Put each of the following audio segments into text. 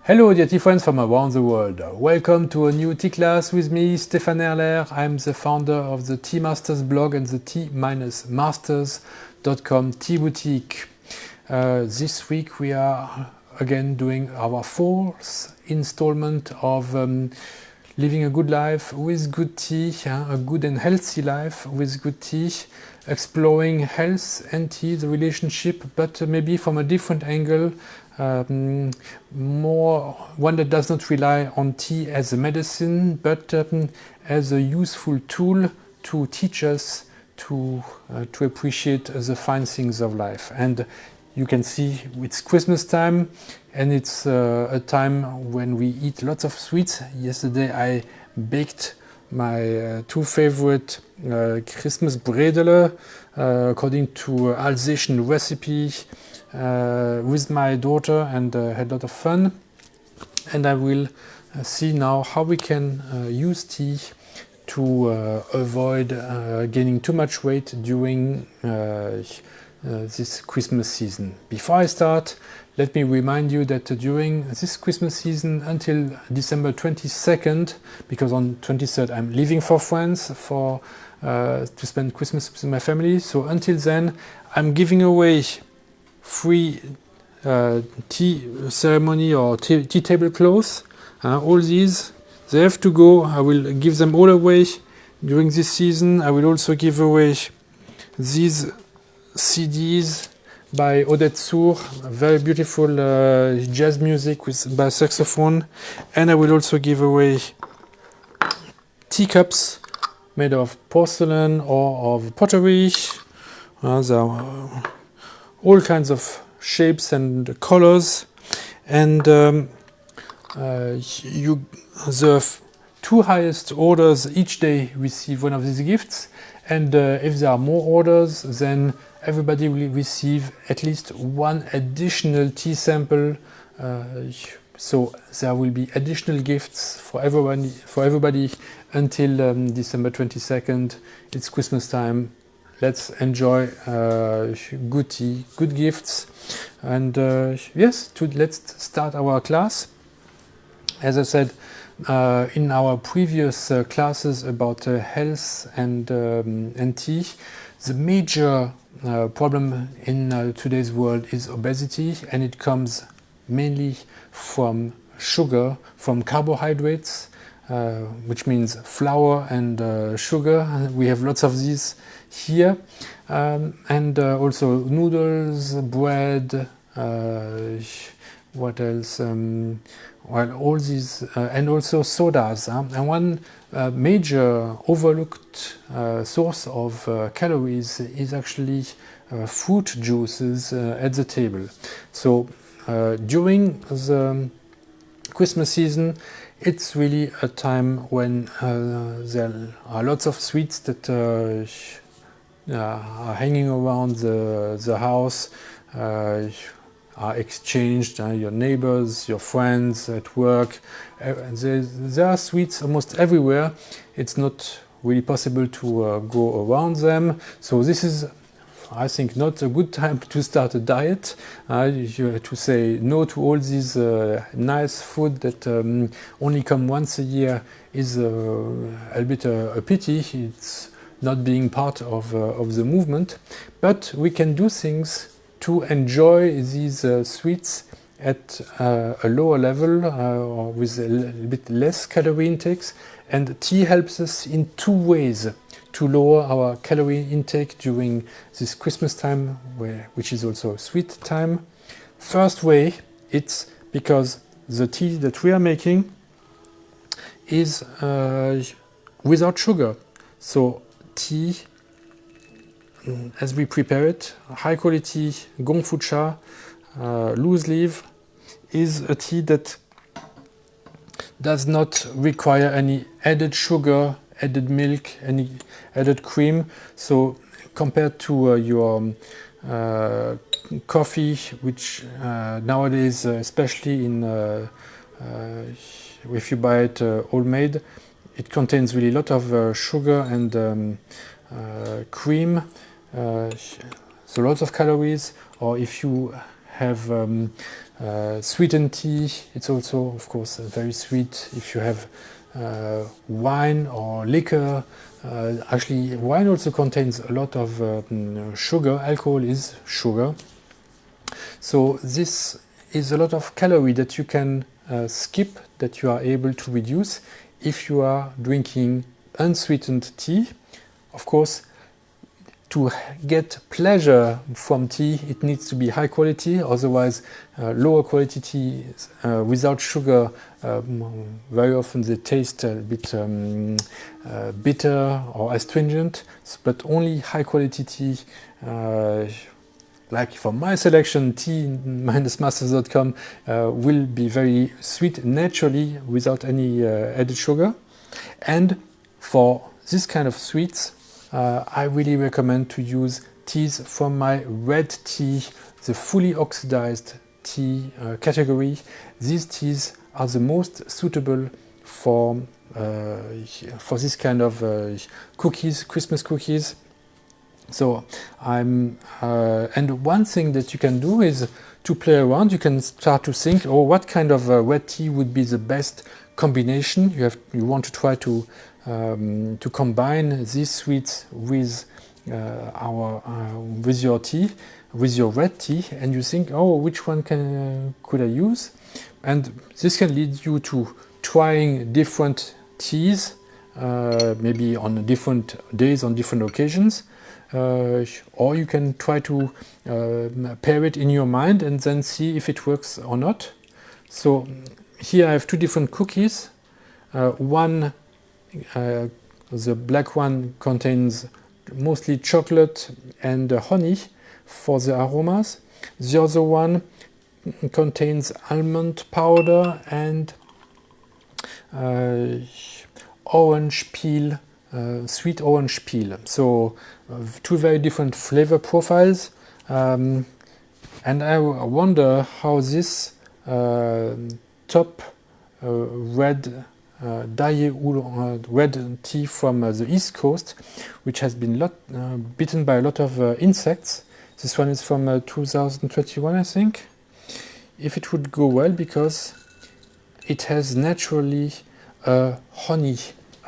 Hello dear tea friends from around the world. Welcome to a new tea class with me, Stéphane Erler. I'm the founder of the Tea Masters blog and the tea-masters.com tea boutique. This week we are again doing our fourth installment of living a good life with good tea, a good and healthy life with good tea, exploring health and tea, the relationship, but maybe from a different angle. More one that does not rely on tea as a medicine, but as a useful tool to teach us to appreciate the fine things of life. And you can see it's Christmas time, and it's a time when we eat lots of sweets. Yesterday I baked my two favorite Christmas bredele according to Alsatian recipe. With my daughter, and had a lot of fun. And I will see now how we can use tea to avoid gaining too much weight during this Christmas season. Before I start, let me remind you that during this Christmas season until December 22nd, because on 23rd I'm leaving for France to spend Christmas with my family, so until then I'm giving away free tea ceremony or tea tablecloths. All these, they have to go. I will give them all away during this season. I will also give away these CDs by Odette Sour, very beautiful jazz music by saxophone. And I will also give away teacups made of porcelain or of pottery. All kinds of shapes and colors, and the two highest orders each day receive one of these gifts, and if there are more orders, then everybody will receive at least one additional tea sample, so there will be additional gifts for everybody until December 22nd. It's Christmas time. Let's enjoy good tea, good gifts, and let's start our class. As I said in our previous classes about health and tea, the major problem in today's world is obesity, and it comes mainly from sugar, from carbohydrates, which means flour and sugar. We have lots of these here, and also noodles, bread, what else? All these, and also sodas. And one major overlooked source of calories is actually fruit juices at the table. So during the Christmas season, it's really a time when there are lots of sweets that are hanging around the house, are exchanged, your neighbors, your friends at work. There are sweets almost everywhere. It's not really possible to go around them. So this is, I think, not a good time to start a diet. To say no to all these nice food that only come once a year is a bit a pity. It's not being part of the movement. But we can do things to enjoy these sweets at a lower level or with a bit less calorie intakes. And tea helps us in two ways to lower our calorie intake during this Christmas time, which is also a sweet time. First way, it's because the tea that we are making is without sugar. So tea, as we prepare it, high quality Gongfu loose leaf, is a tea that does not require any added sugar, added milk, any added cream. So compared to your coffee, which nowadays, especially if you buy it all made, it contains really a lot of sugar and cream, so lots of calories. Or if you have Sweetened tea, it's also, of course, very sweet. If you have wine or liquor, actually wine also contains a lot of sugar. Alcohol is sugar. So this is a lot of calorie that you can skip, that you are able to reduce if you are drinking unsweetened tea. Of course, to get pleasure from tea, it needs to be high quality. Otherwise, lower quality tea without sugar, very often they taste a bit bitter or astringent. But only high quality tea, like for my selection, tea-masters.com, will be very sweet naturally without any added sugar. And for this kind of sweets, I really recommend to use teas from my red tea, the fully oxidized tea category. These teas are the most suitable for this kind of cookies, Christmas cookies. So and one thing that you can do is to play around. You can start to think, oh, what kind of red tea would be the best combination? You want to try to combine these sweets with with your tea, with your red tea, and you think, oh, which one could I use? And this can lead you to trying different teas, maybe on different days, on different occasions. Or you can try to pair it in your mind and then see if it works or not. So here I have two different cookies. One, the black one, contains mostly chocolate and honey for the aromas. The other one contains almond powder and orange peel, sweet orange peel. So two very different flavor profiles. And I wonder how this top red red tea from the East Coast, which has been bitten by a lot of insects. This one is from 2021, I think. If it would go well, because it has naturally a honey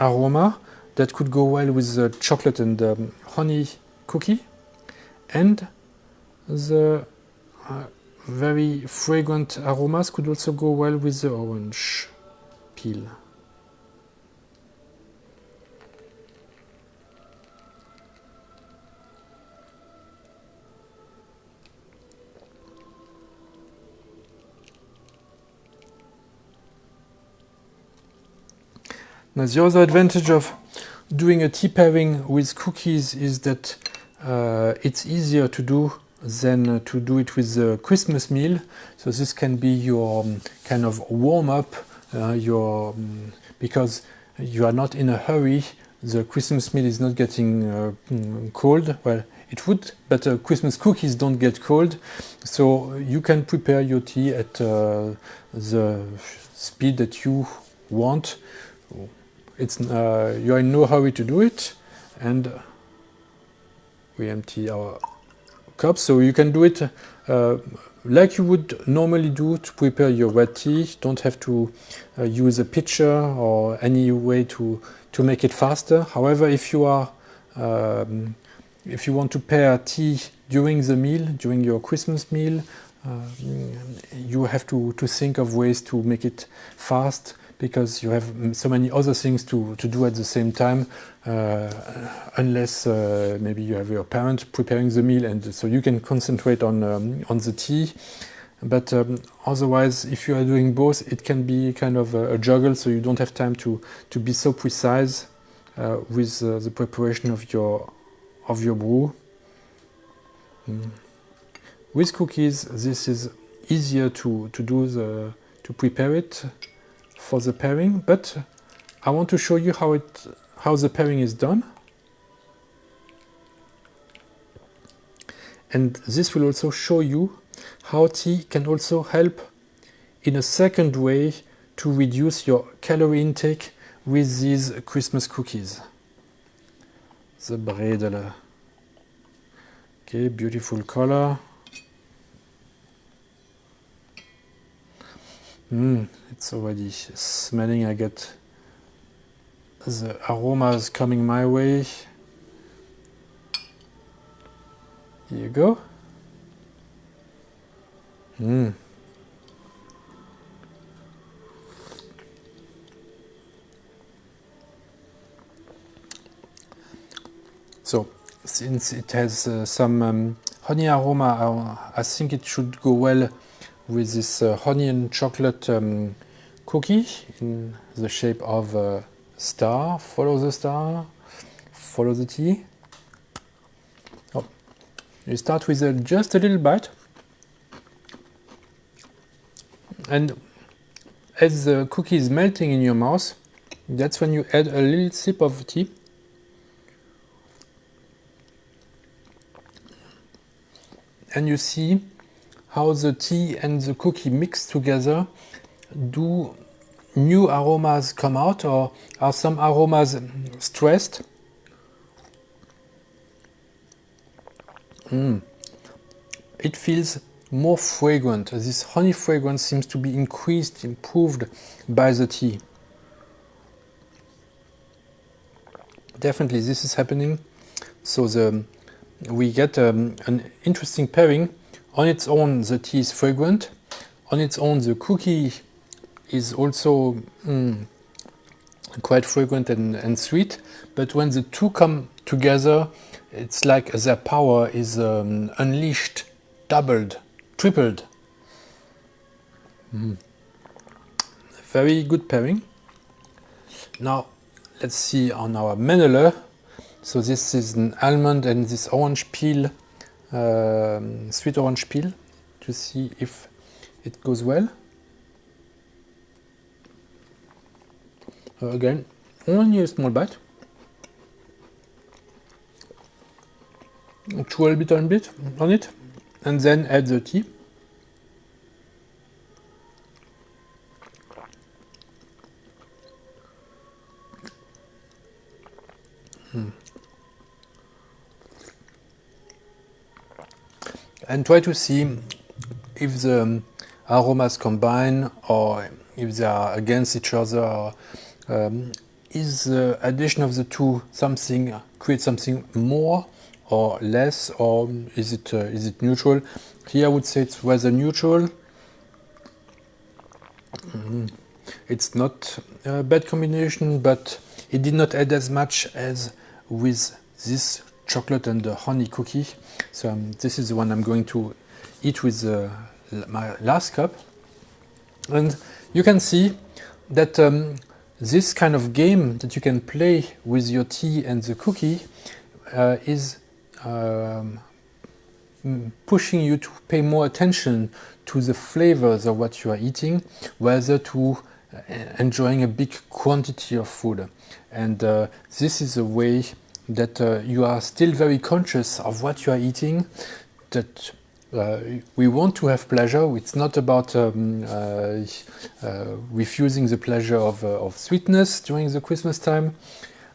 aroma that could go well with the chocolate and honey cookie, and the very fragrant aromas could also go well with the orange peel. Now, the other advantage of doing a tea pairing with cookies is that it's easier to do than to do it with the Christmas meal. So this can be your kind of warm-up, because you are not in a hurry. The Christmas meal is not getting cold. Well, it would, but Christmas cookies don't get cold. So you can prepare your tea at the speed that you want. You are in no hurry to do it, and we empty our cup. So you can do it like you would normally do to prepare your red tea. Don't have to use a pitcher or any way to make it faster. However, if you want to pair tea during the meal, during your Christmas meal, you have to think of ways to make it fast, because you have so many other things to do at the same time, unless maybe you have your parent preparing the meal, and so you can concentrate on the tea. But otherwise, if you are doing both, it can be kind of a juggle, so you don't have time to be so precise with the preparation of your brew. With cookies, this is easier to prepare it for the pairing, but I want to show you how the pairing is done. And this will also show you how tea can also help in a second way to reduce your calorie intake with these Christmas cookies. The Bredele. Okay, beautiful color. It's already smelling. I get the aromas coming my way. Here you go. So, since it has some honey aroma, I think it should go well with this honey and chocolate cookie in the shape of a star. Follow the star, follow the tea. Oh, you start with just a little bite, and as the cookie is melting in your mouth, that's when you add a little sip of tea. And you see how the tea and the cookie mix together. Do new aromas come out, or are some aromas stressed? It feels more fragrant. This honey fragrance seems to be increased, improved by the tea. Definitely this is happening. So we get an interesting pairing. On its own, the tea is fragrant. On its own, the cookie is also quite fragrant and sweet. But when the two come together, it's like their power is unleashed, doubled, tripled. Very good pairing. Now, let's see on our Menneler. So this is an almond and this orange peel, sweet orange peel, to see if it goes well. Again, only a small bite. Chew a bit on it, and then add the tea. And try to see if the aromas combine or if they are against each other, or is the addition of the two something create something more or less, or is it neutral? Here I would say it's rather neutral. It's not a bad combination, but it did not add as much as with this chocolate and the honey cookie. So this is the one I'm going to eat with my last cup. And you can see that this kind of game that you can play with your tea and the cookie is pushing you to pay more attention to the flavors of what you are eating, rather to enjoying a big quantity of food. And this is a way that you are still very conscious of what you are eating, that we want to have pleasure. It's not about refusing the pleasure of sweetness during the Christmas time,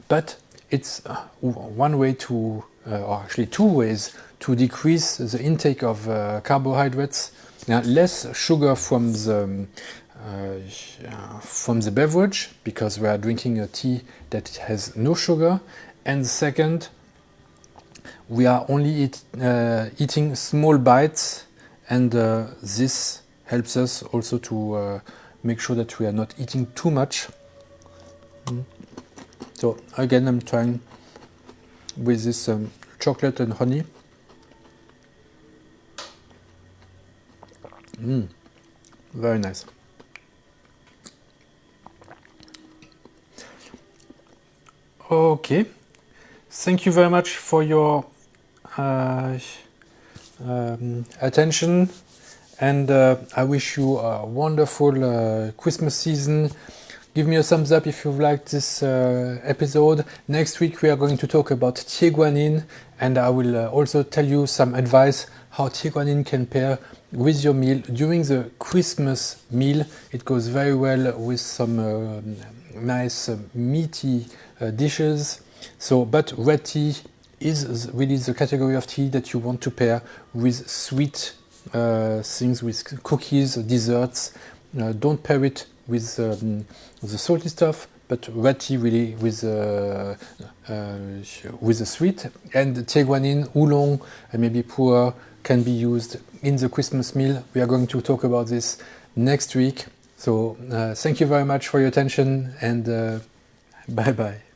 but it's one way to, or actually two ways, to decrease the intake of carbohydrates. Now, less sugar from the beverage, because we are drinking a tea that has no sugar. And second, we are only eating small bites, and this helps us also to make sure that we are not eating too much. So again, I'm trying with this chocolate and honey. Very nice. Okay, thank you very much for your attention, and I wish you a wonderful Christmas season. Give me a thumbs up if you've liked this episode. Next week we are going to talk about Tieguanyin, and I will also tell you some advice how Tieguanyin can pair with your meal during the Christmas meal. It goes very well with some nice meaty dishes. So, but red tea is really the category of tea that you want to pair with sweet things, with cookies, desserts, Don't pair it with the salty stuff, but red tea really with the sweet. And Tieguanin, oolong, and maybe pu'er can be used in the Christmas meal. We are going to talk about this next week. So thank you very much for your attention, and bye bye.